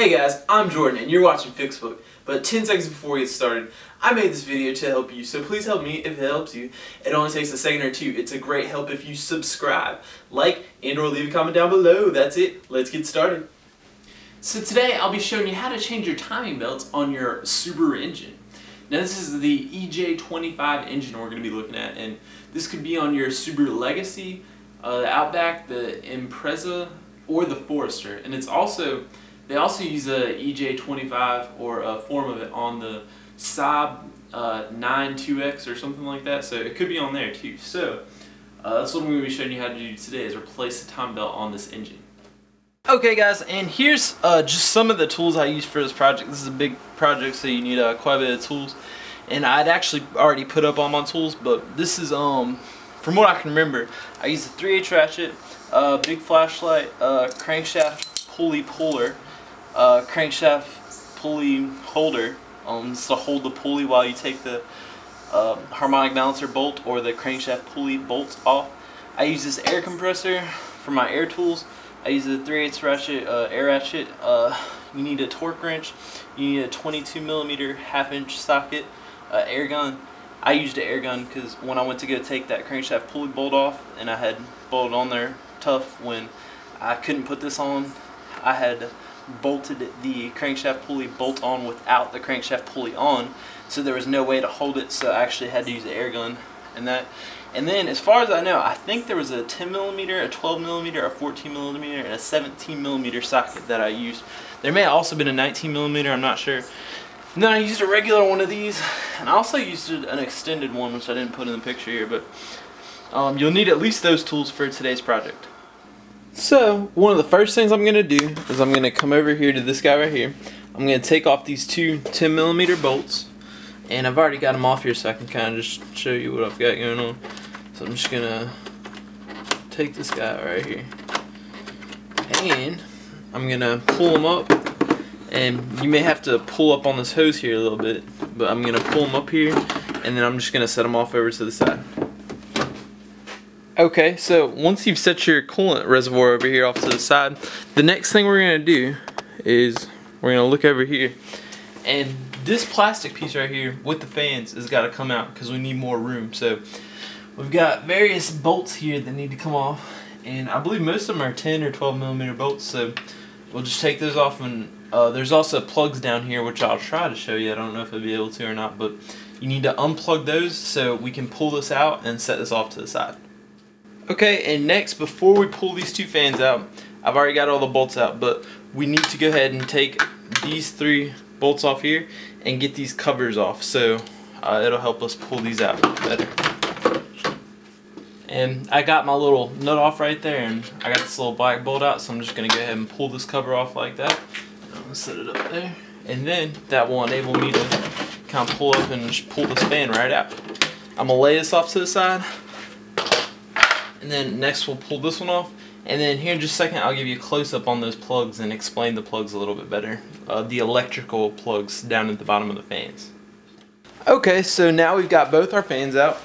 Hey guys, I'm Jordan and you're watching Fixbook. But 10 seconds before we get started, I made this video to help you, so please help me if it helps you. It only takes a second or two. It's a great help if you subscribe, like, and or leave a comment down below. That's it. Let's get started. So today I'll be showing you how to change your timing belts on your Subaru engine. Now this is the EJ25 engine we're going to be looking at, and this could be on your Subaru Legacy, the Outback, the Impreza, or the Forester. And it's also, they also use a EJ25 or a form of it on the Saab 92X or something like that, so it could be on there too. So that's what I'm going to be showing you how to do today, is replace the timing belt on this engine. Okay guys, and here's just some of the tools I use for this project. This is a big project, so you need quite a bit of tools, and I'd actually already put up all my tools, but this is from what I can remember, I used a 3/8 ratchet, big flashlight, crankshaft pulley puller, crankshaft pulley holder, to hold the pulley while you take the harmonic balancer bolt or the crankshaft pulley bolts off. I use this air compressor for my air tools. I use a 3/8 ratchet, air ratchet. You need a torque wrench. You need a 22mm 1/2" socket, air gun. I used an air gun because when I went to go take that crankshaft pulley bolt off, and I had bolted on there tough, when I couldn't put this on, I had bolted the crankshaft pulley bolt on without the crankshaft pulley on, so there was no way to hold it, so I actually had to use the air gun. And then as far as I know, I think there was a 10mm, a 12mm, a 14mm, and a 17mm socket that I used. There may have also been a 19mm, I'm not sure. And then I used a regular one of these, and I also used an extended one, which I didn't put in the picture here, but you'll need at least those tools for today's project. So one of the first things I'm going to do is I'm going to come over here to this guy right here. I'm going to take off these two 10mm bolts, and I've already got them off here so I can kind of just show you what I've got going on. So I'm just going to take this guy right here, and I'm going to pull him up, and you may have to pull up on this hose here a little bit, but I'm going to pull him up here, and then I'm just going to set him off over to the side. Okay, so once you've set your coolant reservoir over here off to the side, the next thing we're going to do is we're going to look over here, and this plastic piece right here with the fans has got to come out because we need more room. So we've got various bolts here that need to come off, and I believe most of them are 10 or 12mm bolts, so we'll just take those off. And there's also plugs down here, which I'll try to show you. I don't know if I'll be able to or not, but you need to unplug those so we can pull this out and set this off to the side. Okay, and next, before we pull these two fans out, I've already got all the bolts out, but we need to go ahead and take these 3 bolts off here and get these covers off, so it'll help us pull these out better. And I got my little nut off right there, and I got this little black bolt out, so I'm just going to go ahead and pull this cover off like that. I'm going to set it up there, and then that will enable me to kind of pull up and just pull this fan right out. I'm going to lay this off to the side, and then next we'll pull this one off, and then here in just a second I'll give you a close-up on those plugs and explain the plugs a little bit better. The electrical plugs down at the bottom of the fans. Okay, so now we've got both our fans out,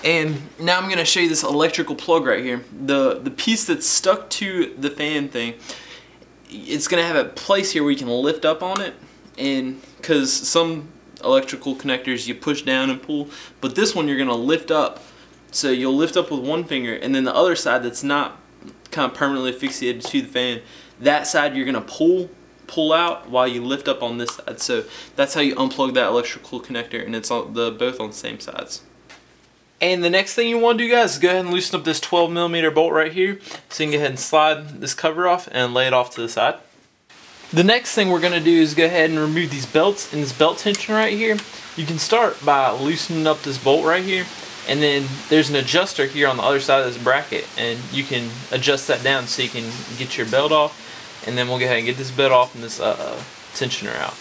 and now I'm going to show you this electrical plug right here. The piece that's stuck to the fan thing, it's going to have a place here where you can lift up on it, and because some electrical connectors you push down and pull, but this one you're going to lift up. So you'll lift up with one finger, and then the other side that's not kind of permanently fixated to the fan, that side you're going to pull out while you lift up on this side. So that's how you unplug that electrical connector, and it's both on the same sides. And the next thing you want to do, guys, is go ahead and loosen up this 12mm bolt right here, so you can go ahead and slide this cover off and lay it off to the side. The next thing we're going to do is go ahead and remove these belts and this belt tension right here. You can start by loosening up this bolt right here, and then there's an adjuster here on the other side of this bracket, and you can adjust that down so you can get your belt off, and then we'll go ahead and get this belt off and this tensioner out.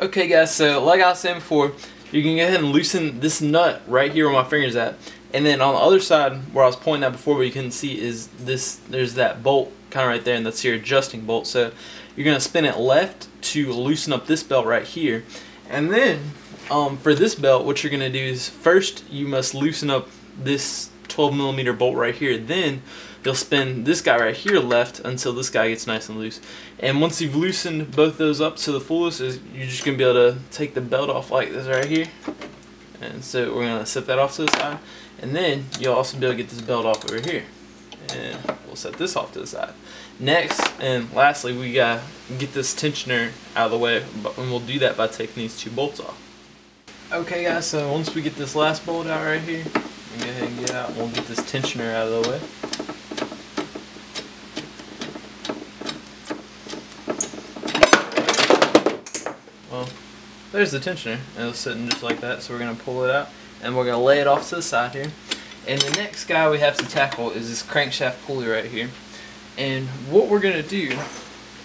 Okay guys, so like I was saying before, you can go ahead and loosen this nut right here where my finger's at, and then on the other side where I was pointing at before but you couldn't see is this, there's that bolt kind of right there, and that's your adjusting bolt. So you're going to spin it left to loosen up this belt right here, and then for this belt, what you're going to do is first you must loosen up this 12mm bolt right here. Then you'll spin this guy right here left until this guy gets nice and loose. And once you've loosened both those up to the fullest, you're just going to be able to take the belt off like this right here. And so we're going to set that off to the side. And then you'll also be able to get this belt off over here. And we'll set this off to the side. Next and lastly, we got to get this tensioner out of the way. And we'll do that by taking these two bolts off. Okay guys, so once we get this last bolt out right here, we'll go ahead and get out and we'll get this tensioner out of the way. Well, there's the tensioner. It was sitting just like that, so we're going to pull it out and we're going to lay it off to the side here. And the next guy we have to tackle is this crankshaft pulley right here. And what we're going to do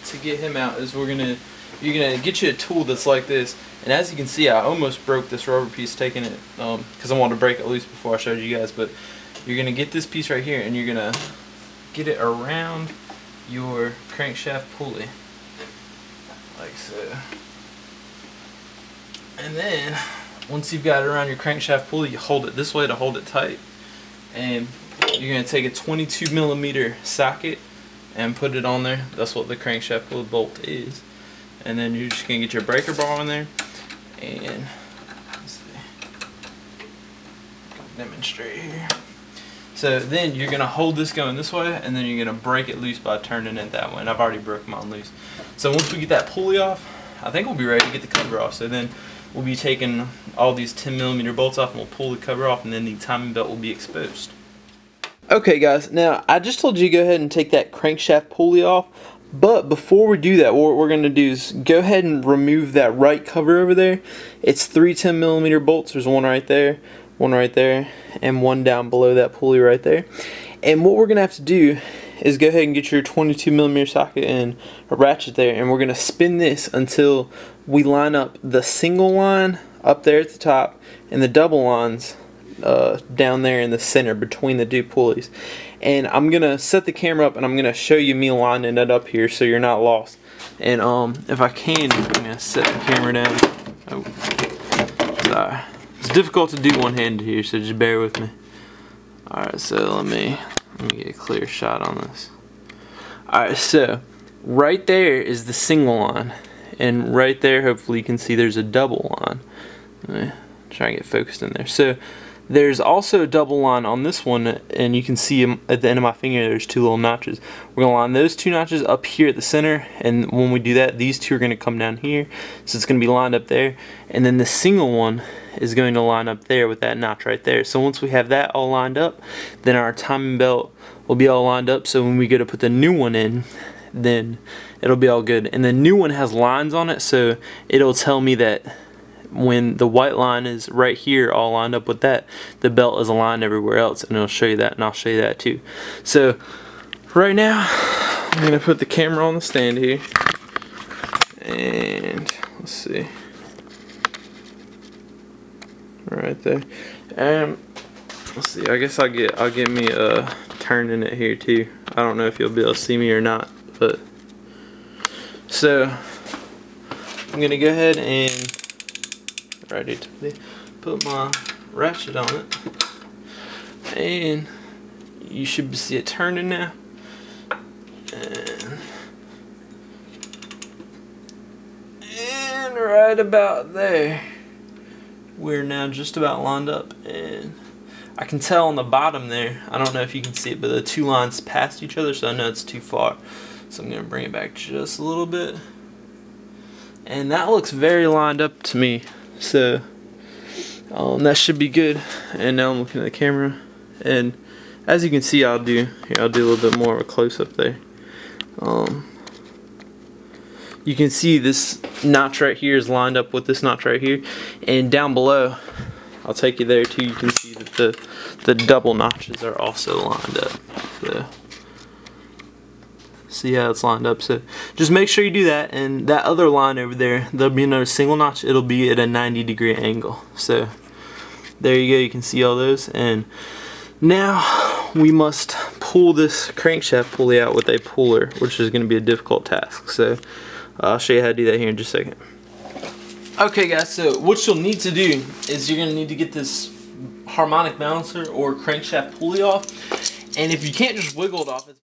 to get him out is you're going to get you a tool that's like this. And as you can see, I almost broke this rubber piece taking it because I wanted to break it loose before I showed you guys. But you're going to get this piece right here and you're going to get it around your crankshaft pulley. Like so. And then, once you've got it around your crankshaft pulley, you hold it this way to hold it tight. And you're going to take a 22mm socket and put it on there. That's what the crankshaft pulley bolt is. And then you're just going to get your breaker bar on there. And let's see, demonstrate here. So then you're going to hold this going this way, and then you're going to break it loose by turning it that way. And I've already broken mine loose. So once we get that pulley off, I think we'll be ready to get the cover off. So then we'll be taking all these 10mm bolts off and we'll pull the cover off, and then the timing belt will be exposed. Okay guys, now I just told you to go ahead and take that crankshaft pulley off, but before we do that, what we're going to do is go ahead and remove that right cover over there. It's 3 10mm bolts. There's one right there, and one down below that pulley right there. And what we're going to have to do is go ahead and get your 22mm socket and a ratchet there, and we're going to spin this until we line up the single line up there at the top and the double lines down there in the center between the two pulleys. And I'm going to set the camera up and I'm going to show you me lining it up here so you're not lost. And if I can, I'm going to set the camera down. Oh, sorry. It's difficult to do one-handed here, so just bear with me. Alright, so let me get a clear shot on this. Alright, so right there is the single line. And right there, hopefully you can see there's a double line. Let me try and get focused in there. So there's also a double line on this one, and you can see at the end of my finger there's two little notches. We're going to line those two notches up here at the center, and when we do that, these two are going to come down here, so it's going to be lined up there. And then the single one is going to line up there with that notch right there. So once we have that all lined up, then our timing belt will be all lined up, so when we go to put the new one in, then it'll be all good. And the new one has lines on it, so it'll tell me that when the white line is right here all lined up with that, the belt is aligned everywhere else, and it'll show you that, and I'll show you that too. So right now I'm going to put the camera on the stand here, and let's see, right there. Let's see, I guess I'll get me a turn in it here too. I don't know if you'll be able to see me or not, but so I'm going to go ahead and ready to put my ratchet on it, and you should see it turning now. And right about there, we're now just about lined up, and I can tell on the bottom there, I don't know if you can see it, but the two lines passed each other, so I know it's too far. So I'm going to bring it back just a little bit, and that looks very lined up to me. So that should be good. And now I'm looking at the camera, and as you can see, I'll do a little bit more of a close-up there. You can see this notch right here is lined up with this notch right here, and down below, I'll take you there too. You can see that the double notches are also lined up. So see how it's lined up. So just make sure you do that, and that other line over there, there'll be another single notch. It'll be at a 90-degree angle. So there you go, you can see all those. And now we must pull this crankshaft pulley out with a puller, which is going to be a difficult task. So I'll show you how to do that here in just a second. Okay guys, so what you'll need to do is you're going to need to get this harmonic balancer or crankshaft pulley off, And if you can't just wiggle it off, it's